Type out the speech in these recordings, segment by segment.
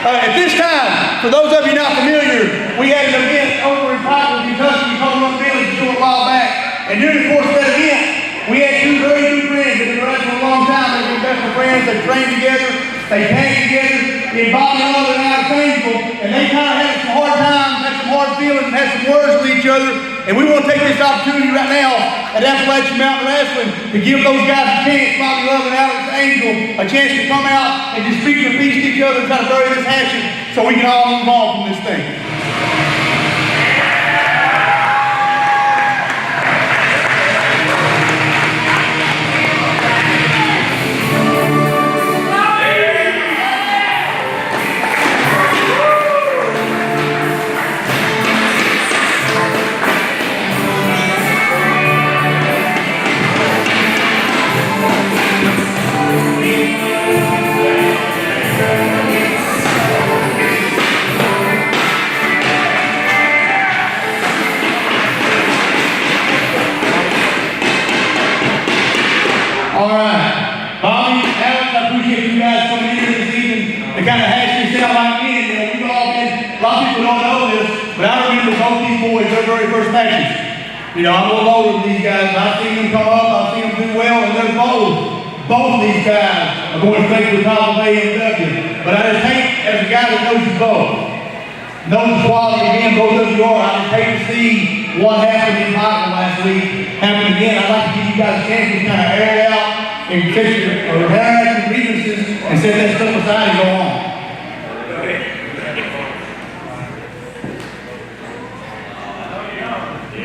At this time, for those of you not familiar, we had an event over in Pikeville, Kentucky, called Run Village a short while back. And during the course of that event, we had two very good friends that have been around for a long time. They've been best of friends. They trained together. They came together in Bobby and Mother and Interchangeable. And they kind of had some hard times, had some hard feelings, and had some words with each other. And we want to take this opportunity right now at Appalachian Mountain Wrestling to give those guys a chance, Bobby Love and Alex Angel, a chance to come out and just speak their piece to each other and try to bury this hatchet so we can all move on from this thing. Kind of hash this out like this. We've all been, a lot of people don't know this, but I remember both these boys, their very first matches. I'm a little older than these guys, but I've seen them come up, I've seen them do well, and they're both of these guys are going straight to the top of AMW. But I just hate, as a guy that knows you both, knows the quality again, both of you are, I just hate to see what happened in Pikeville last week happen again. I'd like to give you guys a chance to kind of air it out and fix your harassing grievances and set that stuff aside and go on.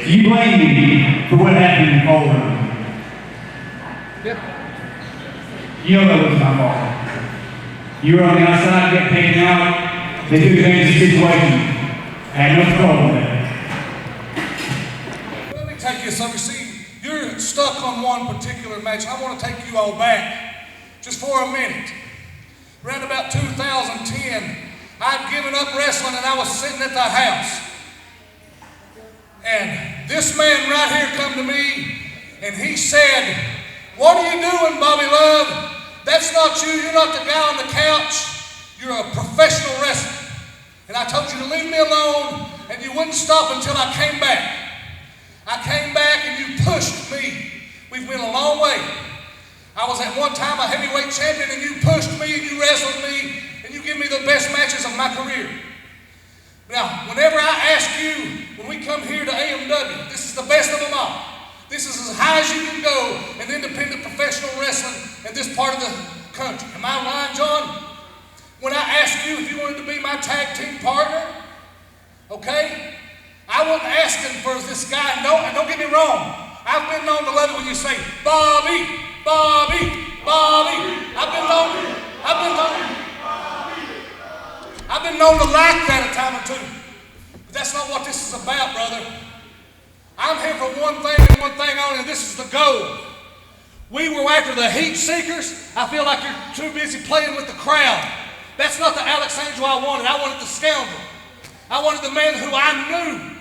So you blame me for what happened in Boulder. Yep. You know that was my fault. You were on the outside, got taken out, they took advantage of the situation. I had no control with that. Let me take you something. See, you're stuck on one particular match. I want to take you all back just for a minute. Around about 2010, I'd given up wrestling and I was sitting at the house. And this man right here come to me and he said, "What are you doing, Bobby Love? That's not you. You're not the guy on the couch. You're a professional wrestler. And I told you to leave me alone and you wouldn't stop until I came back. I came back and you pushed me. We've been a long way. I was at one time a heavyweight champion and you pushed me and you wrestled me and you give me the best matches of my career. Now, whenever I ask you, when we come here to AMW, this is the best of them all. This is as high as you can go in independent professional wrestling in this part of the country. Am I lying, John? When I asked you if you wanted to be my tag team partner, okay? I wasn't asking for this guy. No, and don't get me wrong. I've been known to love it when you say, Bobby, Bobby, Bobby. I've been known to like that a time or two. But that's not what this is about, brother. I'm here for one thing and one thing only, and this is the goal. We were after the heat seekers. I feel like you're too busy playing with the crowd. That's not the Alex Angel I wanted. I wanted the scoundrel. I wanted the man who I knew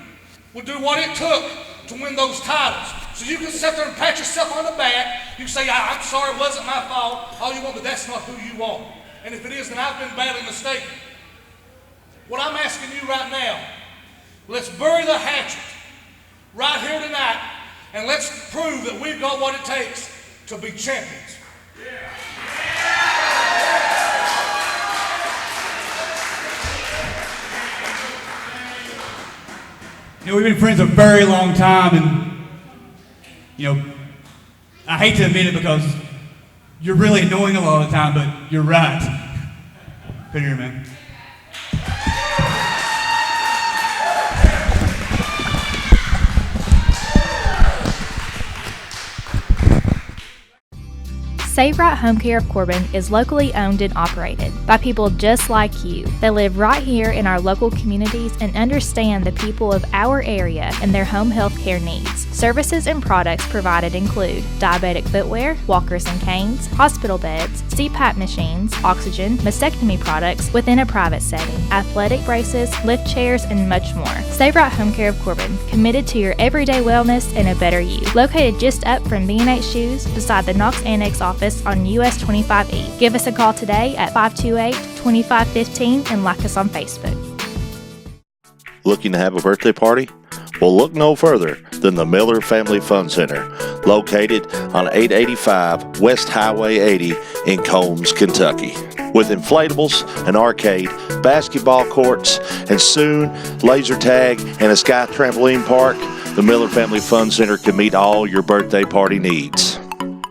would do what it took to win those titles. So you can sit there and pat yourself on the back. You can say, I'm sorry, it wasn't my fault. All you want, but that's not who you are. And if it is, then I've been badly mistaken. What I'm asking you right now, let's bury the hatchet right here tonight, and let's prove that we've got what it takes to be champions. We've been friends a very long time, and I hate to admit it because you're really annoying a lot of the time, but you're right. Come here, man. Save Right Home Care of Corbin is locally owned and operated by people just like you that live right here in our local communities and understand the people of our area and their home health care needs. Services and products provided include diabetic footwear, walkers and canes, hospital beds, CPAP machines, oxygen, mastectomy products within a private setting, athletic braces, lift chairs, and much more. Save Right Home Care of Corbin, committed to your everyday wellness and a better you. Located just up from B&H Shoes beside the Knox Annex office office on US 25E. Give us a call today at 528-2515 and like us on Facebook. Looking to have a birthday party? Well, look no further than the Miller Family Fun Center, located on 885 West Highway 80 in Combs, Kentucky. With inflatables, an arcade, basketball courts, and soon laser tag and a sky trampoline park, the Miller Family Fun Center can meet all your birthday party needs.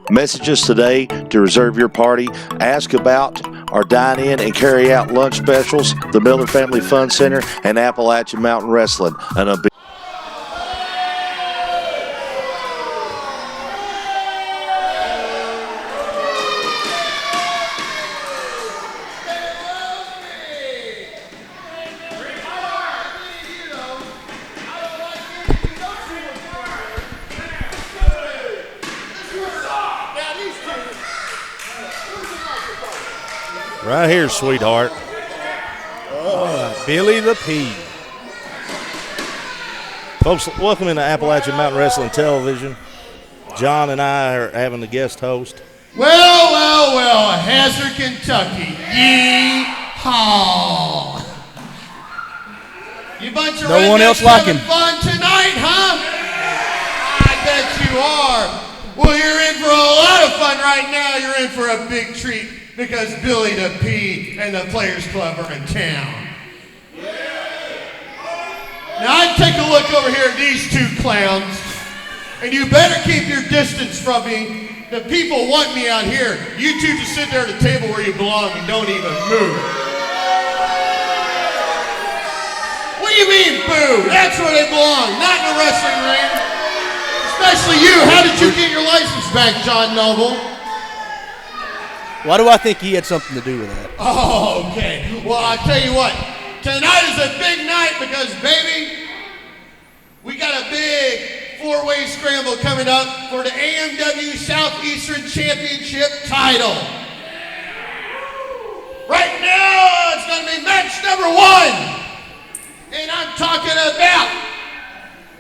Message us today to reserve your party, ask about our dine-in and carry-out lunch specials, the Miller Family Fun Center, and Appalachian Mountain Wrestling. Right here, sweetheart. Billy the P. Folks, welcome into Appalachian Mountain Wrestling Television. John and I are having the guest host. Well, Hazard, Kentucky. Yee-haw. You bunch of No one else rednecks like having him. fun tonight, huh? I bet you are. Well, you're in for a lot of fun right now. You're in for a big treat because Billy the P and the Players Club are in town. Now, I'd take a look over here at these two clowns, and you better keep your distance from me. The people want me out here. You two just sit there at the table where you belong and don't even move. What do you mean, boo? That's where they belong, not in a wrestling ring. Especially you. How did you get your license back, John Noble? Why do I think he had something to do with that? Oh, okay. Well, I'll tell you what. Tonight is a big night because, baby, we got a big four-way scramble coming up for the AMW Southeastern Championship title. Right now, it's going to be match number 1. And I'm talking about,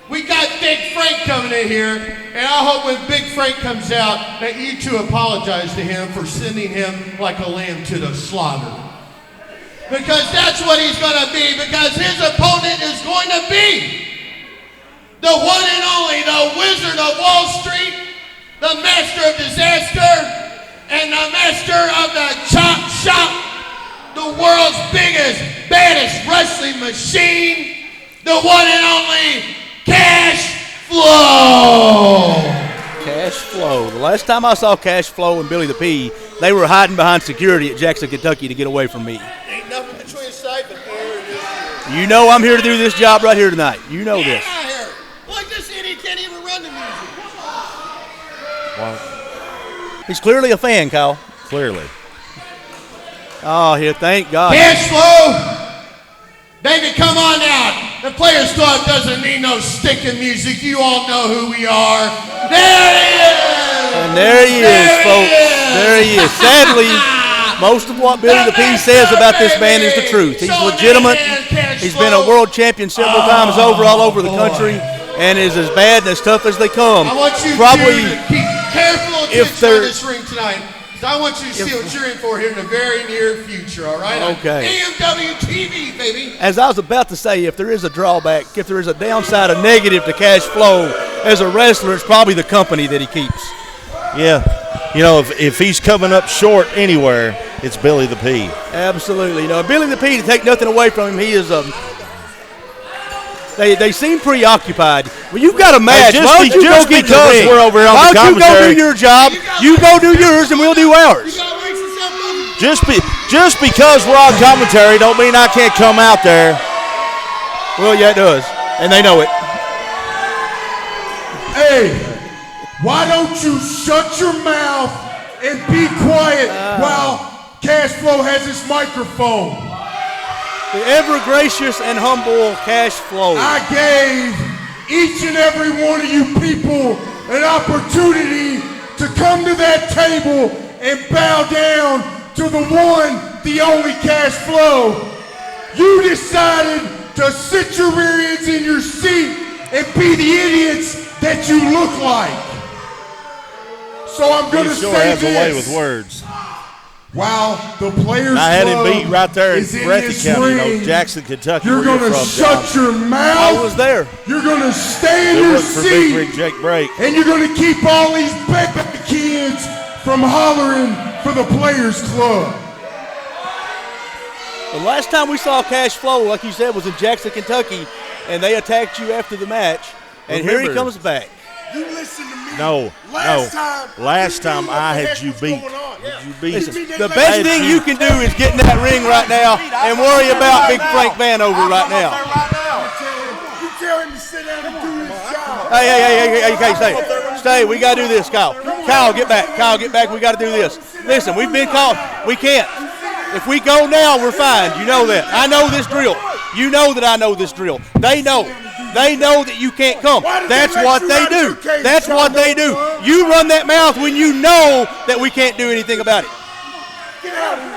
we got Big Frank coming in here, and I hope when Big Frank comes out that you two apologize to him for sending him like a lamb to the slaughter. Because that's what he's going to be, because his opponent is going to be the one and only, the Wizard of Wall Street, the Master of Disaster, and the Master of the Chop Shop, the world's biggest, baddest wrestling machine, the one and only CASHFLO. CASHFLO. The last time I saw CASHFLO and Billy the P, they were hiding behind security at Jackson, Kentucky to get away from me. Ain't nothing between sight but air and this. You know I'm here to do this job right here tonight. You know this. Get out here. Look, this idiot can't even run the music. Well, He's clearly a fan, Kyle. clearly. Oh, here, thank God. CASHFLO, baby, come on out. The Players Club doesn't need no stinking music. You all know who we are. There he is. And there he is, folks. There he is. Sadly, most of what Billy the P says about this man is the truth. He's legitimate. He's been a world champion several times over, all over the country, and is as bad and as tough as they come. I want you Probably, to keep careful if attention on they're- this ring tonight. I want you to see what you're in for here in the very near future, all right? Okay. AMW-TV, baby. as I was about to say, if there is a drawback, if there is a downside, a negative to CASHFLO as a wrestler, it's probably the company that he keeps. Yeah. You know, if he's coming up short anywhere, it's Billy the P. Absolutely. You know, Billy the P, to take nothing away from him, he is They seem preoccupied. Well, you've got a match. Hey, Why don't you just go get because the ring? we're over on Why the don't you go commentary- do your job? You go do yours, and we'll do ours. You gotta wait for something. Just because we're on commentary don't mean I can't come out there. Well, yeah, it does, and they know it. Hey, why don't you shut your mouth and be quiet while CASHFLO has his microphone? The ever gracious and humble CASHFLO. I gave each and every one of you people an opportunity to come to that table and bow down to the one, the only CASHFLO. You decided to sit your rear ends in your seat and be the idiots that you look like. So I'm going to He sure say has this. a way with words. While the Players I had him Club beat right there in is in Breathitt this County, ring, Jackson, Kentucky. you're where going to from, shut John. your mouth. I was there. You're going to stay in It your wasn't for Big Rig seat. Jake Break. And you're going to keep all these baby kids from hollering for the Players Club. The last time we saw Cash Flow, like you said, was in Jackson, Kentucky, and they attacked you after the match. And here he Remember- comes back. You listen to me. No. Last time I had you beat. You beat. Listen, the best thing you can do is get in that ring right now and worry about Big Frank Vanover right now. You tell him to sit down and do his job. Hey, stay. We got to do this, Kyle. Kyle, get back. We got to do this. Listen, we've been called. We can't. If we go now, we're fine. You know that. I know this drill. You know that I know this drill. They know. They know that you can't come. That's what they do. That's what they do. You run that mouth when you know that we can't do anything about it. Get out of here.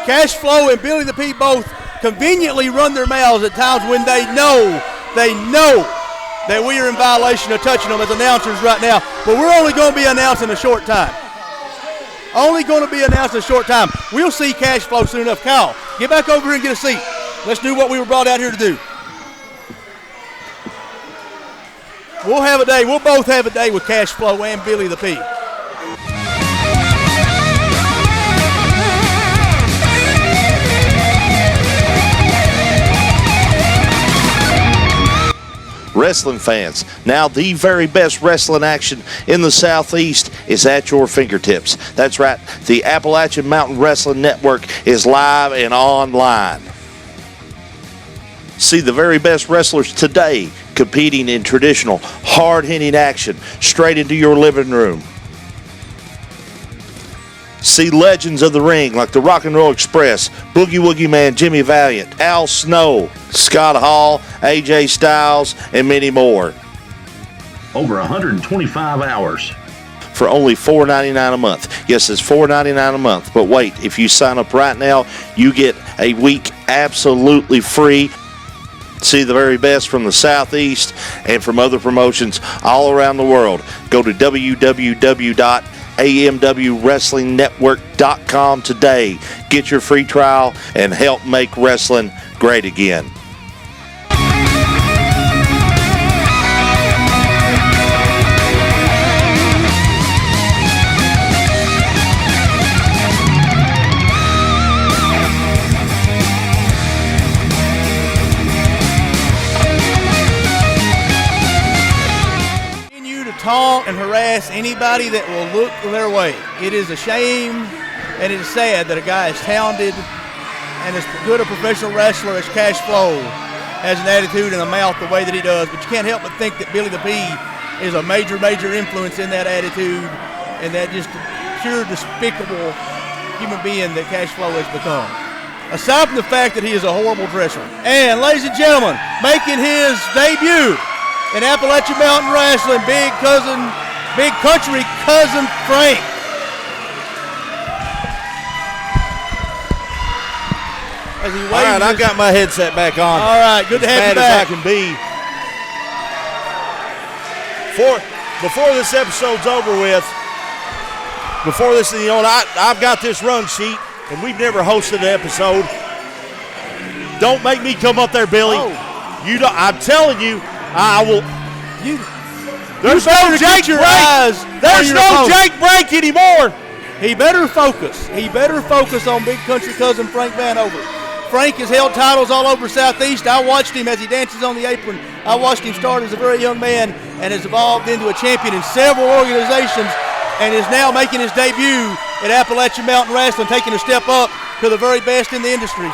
Cash Flow and Billy the P both conveniently run their mouths at times when they know that we are in violation of touching them as announcers right now. But we're only going to be announcing a short time. We'll see Cash Flow soon enough. Kyle, get back over here and get a seat. Let's do what we were brought out here to do. We'll have a day. We'll both have a day with Cash Flow and Billy the P. Wrestling fans, now the very best wrestling action in the Southeast is at your fingertips. That's right, the Appalachian Mountain Wrestling Network is live and online. See the very best wrestlers today competing in traditional, hard-hitting action straight into your living room. See legends of the ring like the Rock and Roll Express, Boogie Woogie Man Jimmy Valiant, Al Snow, Scott Hall, AJ Styles, and many more. Over 125 hours. For only $4.99 a month. Yes, it's $4.99 a month. But wait, if you sign up right now, you get a week absolutely free. See the very best from the Southeast and from other promotions all around the world. Go to www.amwwrestlingnetwork.com today. Get your free trial and help make wrestling great again. Taunt and harass anybody that will look their way. It is a shame and it is sad that a guy as talented and as good a professional wrestler as Cash Flow has an attitude and a mouth the way that he does, but you can't help but think that Billy the P is a major influence in that attitude and that just pure despicable human being that Cash Flow has become. Aside from the fact that he is a horrible dresser. And ladies and gentlemen, making his debut in Appalachian Mountain Wrestling, Big Country Cousin Frank. As he All right, I got my headset back on. All right, good to have you back. As I can be. Before this episode's over with, I've got this run sheet, and we've never hosted an episode. Don't make me come up there, Billy. Oh. I'm telling you, I will. There's better no get Jake your Break. eyes There's on your no opponent. Jake Break anymore. He better focus. He better focus on Big Country Cousin Frank Vanover. Frank has held titles all over Southeast. I watched him as he dances on the apron. I watched him start as a very young man and has evolved into a champion in several organizations and is now making his debut at Appalachian Mountain Wrestling, taking a step up to the very best in the industry.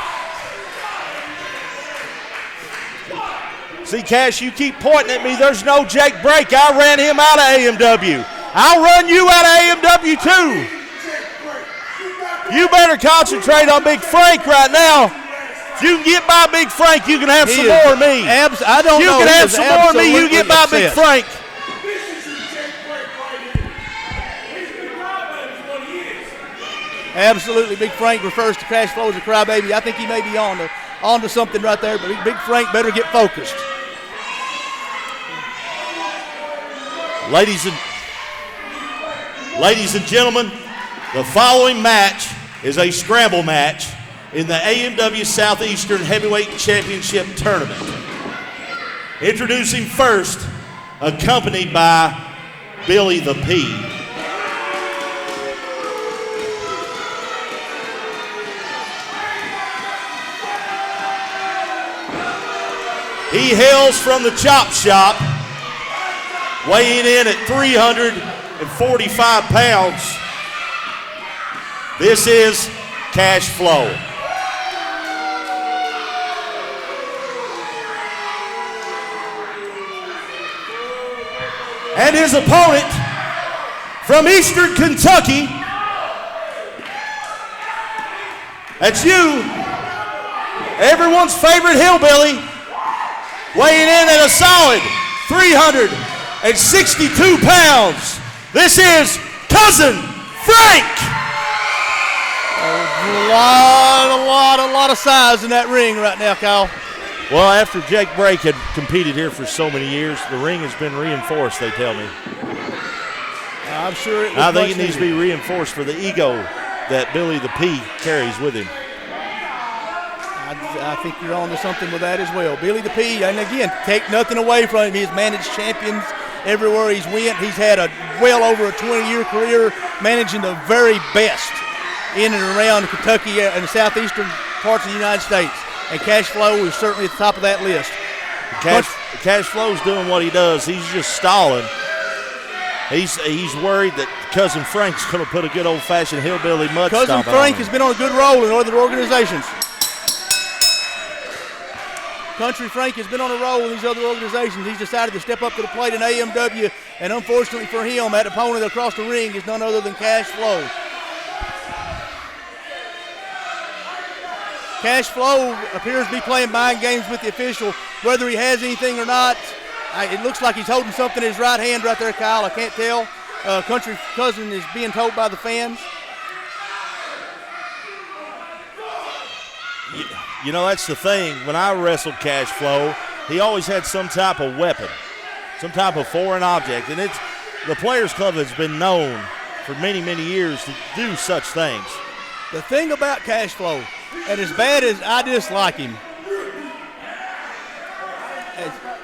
See, Cash, you keep pointing at me. There's no Jake Break. I ran him out of AMW. I'll run you out of AMW too. You better concentrate on Big Frank right now. If you can get by Big Frank, you can have some more of me. I don't you know. can He have is some more of me. You absolutely get by Big upset. Frank. Absolutely, Big Frank refers to Cash Flow as a crybaby. I think he may be on onto something right there, but Big Frank better get focused. Ladies and gentlemen, the following match is a scramble match in the AMW Southeastern Heavyweight Championship Tournament. Introducing first, accompanied by Billy the P. He hails from the Chop Shop, weighing in at 345 pounds. This is CASHFLO. And his opponent from Eastern Kentucky, that's you, everyone's favorite hillbilly, weighing in at a solid 362 pounds. This is Cuzin Frank. A lot of size in that ring right now, Kyle. Well, after Jake Brake had competed here for so many years, the ring has been reinforced, they tell me. I'm sure I think it needs to be reinforced for the ego that Billy the P carries with him. I think you're on to something with that as well. Billy the P, and again, take nothing away from him. He's managed champions everywhere he's went. He's had well over a 20-year career managing the very best in and around Kentucky and the southeastern parts of the United States. And CASHFLO is certainly at the top of that list. CASHFLO's doing what he does. He's just stalling. He's worried that Cuzin Frank's going to put a good old-fashioned hillbilly mud stomp on him. Cuzin Frank has been on a good roll in other organizations. Country Frank has been on a roll in these other organizations. He's decided to step up to the plate in AMW, and unfortunately for him, that opponent across the ring is none other than CASHFLO. CASHFLO appears to be playing mind games with the official, whether he has anything or not. It looks like he's holding something in his right hand right there, Kyle. I can't tell. Country Cuzin is being told by the fans. You know, that's the thing. When I wrestled CASHFLO, he always had some type of weapon, some type of foreign object. And it's the Players Club has been known for many, many years to do such things. The thing about CASHFLO, and as bad as I dislike him,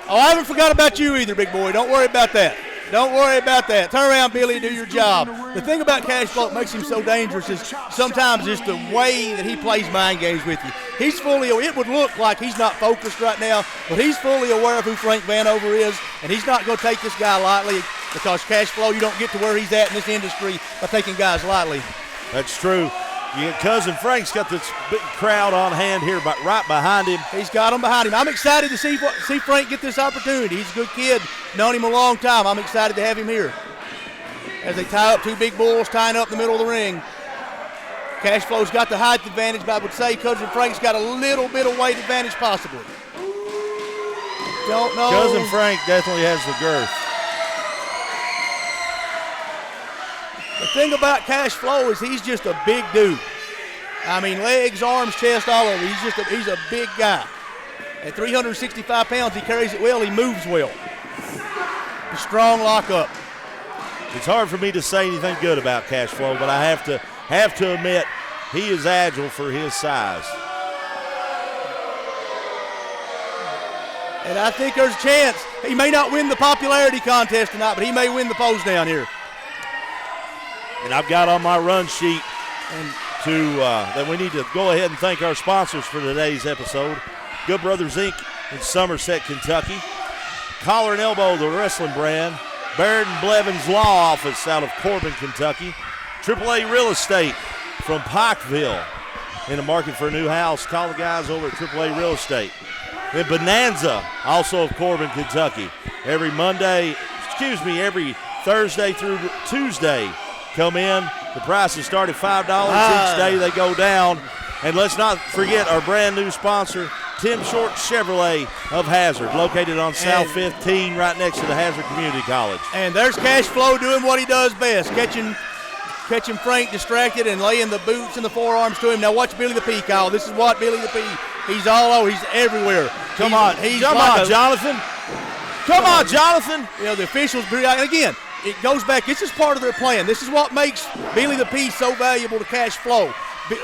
I haven't forgot about you either, big boy. Don't worry about that. Don't worry about that. Turn around, Billy, and do your job. The thing about CASHFLO that makes him so dangerous is sometimes just the way that he plays mind games with you. He's it would look like he's not focused right now, but he's fully aware of who Frank Vanover is, and he's not going to take this guy lightly because CASHFLO, you don't get to where he's at in this industry by taking guys lightly. That's true. Cuzin Frank's got this big crowd on hand here, but right behind him. He's got them behind him. I'm excited to see Frank get this opportunity. He's a good kid, known him a long time. I'm excited to have him here. As they tie up two big bulls, tying up in the middle of the ring. CASHFLO's got the height advantage, but I would say Cuzin Frank's got a little bit of weight advantage possibly. Don't know. Cuzin Frank definitely has the girth. The thing about CASHFLO is he's just a big dude. I mean, legs, arms, chest, all over. He's a big guy. At 365 pounds, he carries it well. He moves well. A strong lockup. It's hard for me to say anything good about CASHFLO, but I have to admit he is agile for his size. And I think there's a chance he may not win the popularity contest tonight, but he may win the pose down here. And I've got on my run sheet that we need to go ahead and thank our sponsors for today's episode. Good Brothers Inc. in Somerset, Kentucky. Collar and Elbow, the wrestling brand. Baird and Blevins Law Office out of Corbin, Kentucky. AAA Real Estate from Pikeville. In the market for a new house, call the guys over at AAA Real Estate. Then Bonanza, also of Corbin, Kentucky. Every Thursday through Tuesday. Come in. The prices start at $5. Each day they go down. And let's not forget our brand new sponsor, Tim Short Chevrolet of Hazard, located on South 15 right next to the Hazard Community College. And there's CASHFLO doing what he does best, catching Frank distracted and laying the boots and the forearms to him. Now watch Billy the P, Kyle. This is what Billy the P He's all over. He's everywhere. Come on, Jonathan. Come on, Jonathan. You know, the officials, and again, it goes back. This is part of their plan. This is what makes Billy the P so valuable to CASHFLO.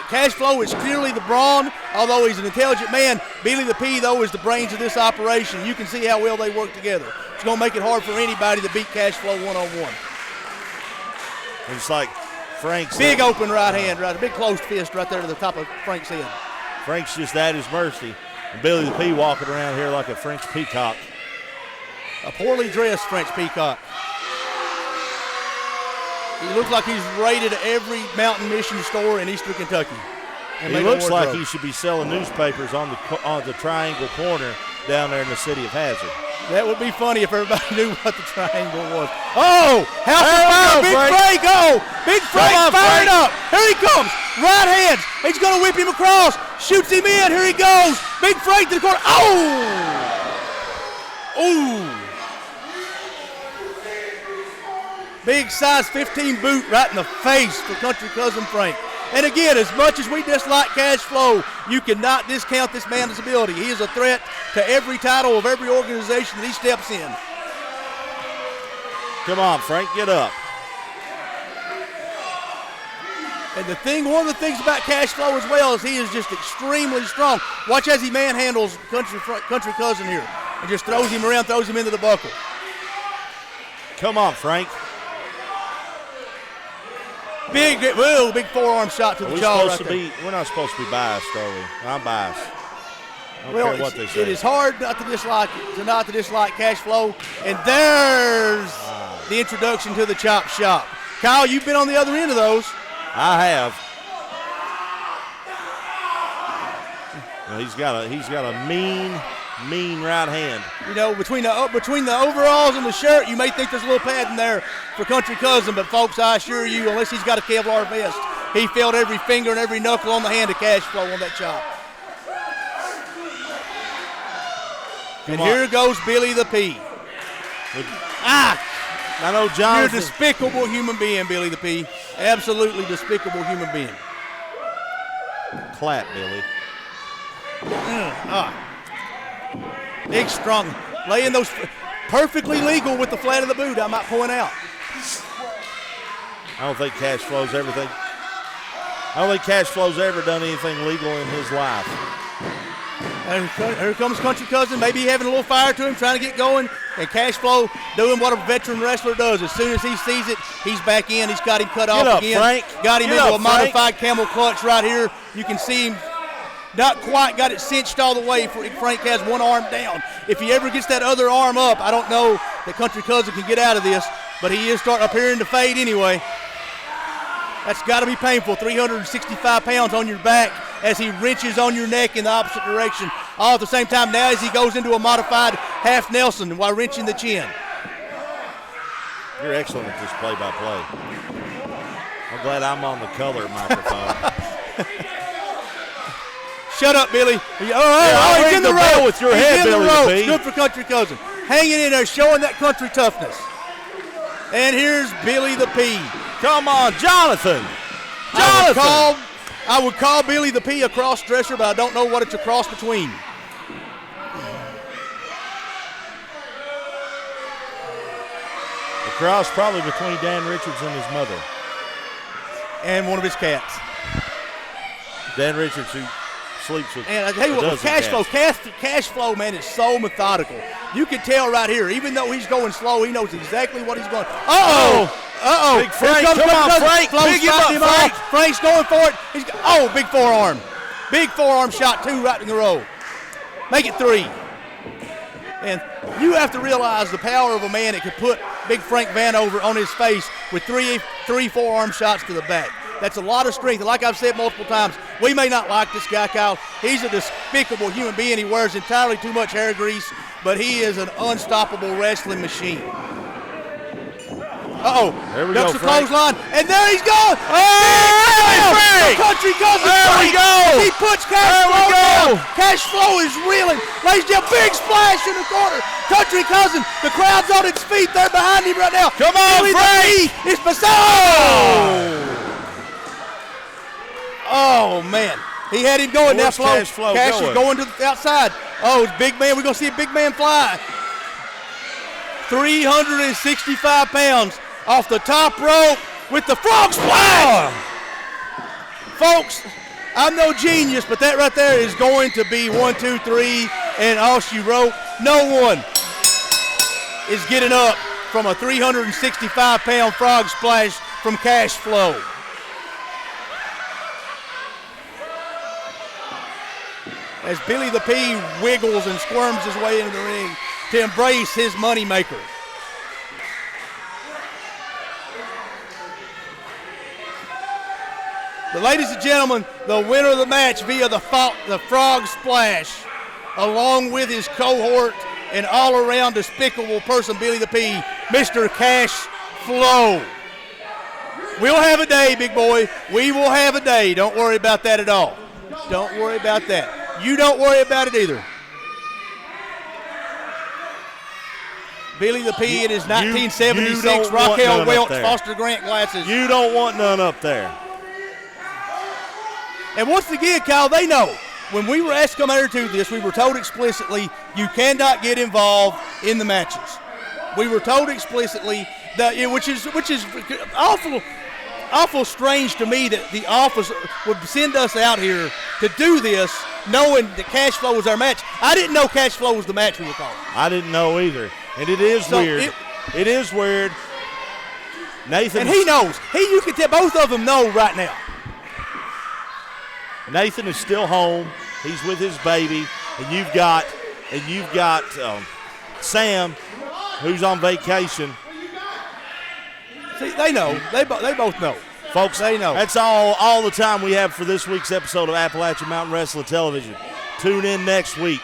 CASHFLO is clearly the brawn, although he's an intelligent man. Billy the P, though, is the brains of this operation. You can see how well they work together. It's going to make it hard for anybody to beat CASHFLO one-on-one. It's like Frank's big open right hand, right, a big closed fist right there to the top of Frank's head. Frank's just at his mercy. And Billy the P walking around here like a French peacock. A poorly dressed French peacock. He looks like he's raided every mountain mission store in eastern Kentucky. He looks like he should be selling newspapers on the triangle corner down there in the city of Hazard. That would be funny if everybody knew what the triangle was. Oh, how Big Frank! Oh, Big Frank fired up. Here he comes. Right hands. He's going to whip him across. Shoots him in. Here he goes. Big Frank to the corner. Oh! Ooh. Big size 15 boot right in the face for Country Cuzin Frank. And again, as much as we dislike CASHFLO, you cannot discount this man's ability. He is a threat to every title of every organization that he steps in. Come on, Frank, get up. And one of the things about CASHFLO as well is he is just extremely strong. Watch as he manhandles Country Cuzin here and just throws him around, throws him into the buckle. Come on, Frank. Big forearm shot to the jaw right there. We're not supposed to be biased, are we? I'm biased. I don't care what they say. It is hard not to dislike CASHFLO. And there's the introduction to the chop shop. Kyle, you've been on the other end of those. I have. Well, he's got a mean right hand. You know, between the overalls and the shirt, you may think there's a little pad in there for Country Cuzin, but folks, I assure you, unless he's got a Kevlar vest, he felt every finger and every knuckle on the hand of CASHFLO on that chop. Here goes Billy the P. I know Jonathan. You're a despicable human being, Billy the P. Absolutely despicable human being. Clap, Billy. Big strong, laying those perfectly legal with the flat of the boot, I might point out. I don't think CASHFLO's ever done anything legal in his life. And here comes Country Cuzin, maybe having a little fire to him, trying to get going, and CASHFLO doing what a veteran wrestler does. As soon as he sees it, he's back in. He's got him cut off again. Frank. Got him into a modified camel clutch right here. You can see him. Not quite got it cinched all the way. Frank has one arm down. If he ever gets that other arm up, I don't know that Country Cuzin can get out of this, but he is starting appearing to fade anyway. That's got to be painful. 365 pounds on your back as he wrenches on your neck in the opposite direction. All at the same time now as he goes into a modified half Nelson while wrenching the chin. You're excellent at this play-by-play. I'm glad I'm on the color microphone. Shut up, Billy. He's in the row with your head, Billy the P. Good for Country Cuzin. Hanging in there, showing that country toughness. And here's Billy the P. Come on, Jonathan. I would call Billy the P a cross-dresser, but I don't know what it's a cross between. A cross probably between Dan Richards and his mother. And one of his cats. Dan Richards, who sleeps with. And I tell you what, with CASHFLO, man, is so methodical. You can tell right here, even though he's going slow, he knows exactly what he's going. Uh-oh. Big Frank, come on, Frank. Big him up, Frank. Frank's going for it. Big forearm. Big forearm shot, 2 right in a row. Make it 3. And you have to realize the power of a man that could put Big Frank Vanover on his face with three forearm shots to the back. That's a lot of strength. And like I've said multiple times, we may not like this guy, Kyle. He's a despicable human being. He wears entirely too much hair grease, but he is an unstoppable wrestling machine. There we Ducks go, the clothesline, and there he's going. Frank! Country Cuzin There we go! He puts CASHFLO down. CASHFLO is reeling. Ladies and gentlemen, big splash in the corner. Country Cuzin, the crowd's on its feet. They're behind him right now. Come on, Billy Frank! It's beside. Oh, man. He had him going. Where's Now CASHFLO Cash going? is going to the outside. Oh, it's big man. We're going to see a big man fly. 365 pounds off the top rope with the frog splash. Folks, I'm no genius, but that right there is going to be 1, 2, 3, and all she wrote. No one is getting up from a 365-pound frog splash from CASHFLO. As Billy the P wiggles and squirms his way into the ring to embrace his moneymaker. But ladies and gentlemen, the winner of the match via the frog splash, along with his cohort and all-around despicable person, Billy the P, Mr. CASHFLO. We'll have a day, big boy. We will have a day. Don't worry about that at all. Don't worry about that. You don't worry about it either. Billy the P in his 1976 Raquel Welch Foster Grant glasses. You don't want none up there. And once again, Kyle, they know. When we were asked to come out here to this, we were told explicitly you cannot get involved in the matches. We were told explicitly that, which is awful strange to me that the office would send us out here to do this, knowing that CASHFLO was our match. I didn't know CASHFLO was the match we were calling. I didn't know either, and it is weird. It is weird. Nathan, and he knows. You can tell both of them know right now. Nathan is still home. He's with his baby, and you've got Sam, who's on vacation. See, they know. They both know. Folks, they know. That's all the time we have for this week's episode of Appalachian Mountain Wrestling Television. Tune in next week.